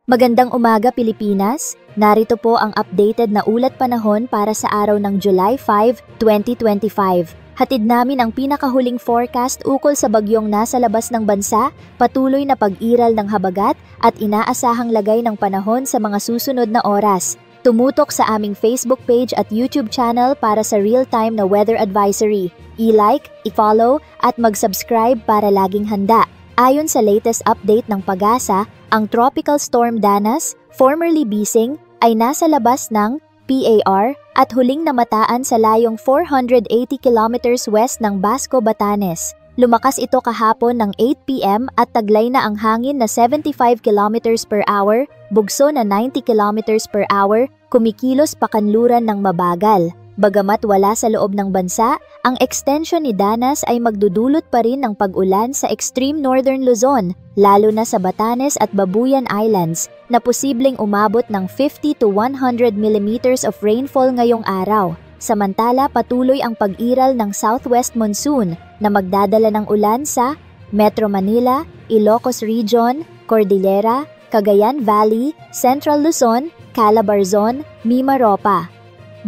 Magandang umaga Pilipinas, narito po ang updated na ulat panahon para sa araw ng July 5, 2025. Hatid namin ang pinakahuling forecast ukol sa bagyong nasa labas ng bansa, patuloy na pag-iral ng habagat at inaasahang lagay ng panahon sa mga susunod na oras. Tumutok sa aming Facebook page at YouTube channel para sa real-time na weather advisory. I-like, i-follow at mag-subscribe para laging handa. Ayon sa latest update ng Pag-asa, ang Tropical Storm Danas, formerly Bising, ay nasa labas ng PAR at huling namataan sa layong 480 kilometers west ng Basco, Batanes. Lumakas ito kahapon ng 8 p.m. at taglay na ang hangin na 75 kilometers per hour, bugso na 90 kilometers per hour, kumikilos pakanluran ng mabagal. Bagamat wala sa loob ng bansa, ang extension ni Danas ay magdudulot pa rin ng pag-ulan sa extreme northern Luzon, lalo na sa Batanes at Babuyan Islands, na posibleng umabot ng 50 to 100 millimeters of rainfall ngayong araw. Samantala, patuloy ang pag-iral ng southwest monsoon na magdadala ng ulan sa Metro Manila, Ilocos Region, Cordillera, Cagayan Valley, Central Luzon, Calabarzon, Mimaropa,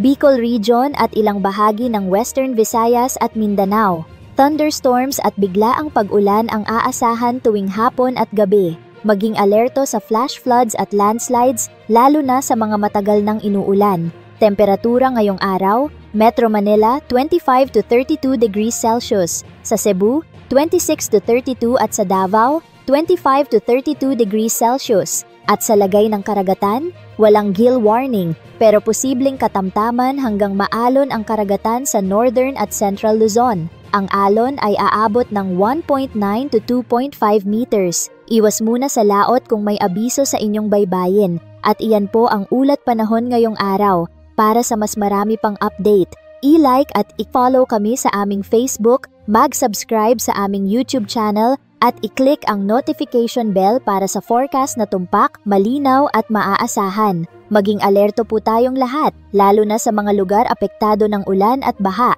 Bicol Region at ilang bahagi ng Western Visayas at Mindanao. Thunderstorms at biglaang pag-ulan ang aasahan tuwing hapon at gabi. Maging alerto sa flash floods at landslides, lalo na sa mga matagal ng inuulan. Temperatura ngayong araw, Metro Manila 25 to 32 degrees Celsius, sa Cebu 26 to 32 at sa Davao 25 to 32 degrees Celsius. At sa lagay ng karagatan, walang gill warning pero posibleng katamtaman hanggang maalon ang karagatan sa northern at central Luzon. Ang alon ay aabot ng 1.9 to 2.5 meters. Iwas muna sa laot kung may abiso sa inyong baybayin. At iyan po ang ulat panahon ngayong araw. Para sa mas marami pang update, i-like at i-follow kami sa aming Facebook, mag-subscribe sa aming YouTube channel, at i-click ang notification bell para sa forecast na tumpak, malinaw at maaasahan. Maging alerto po tayong lahat, lalo na sa mga lugar apektado ng ulan at baha.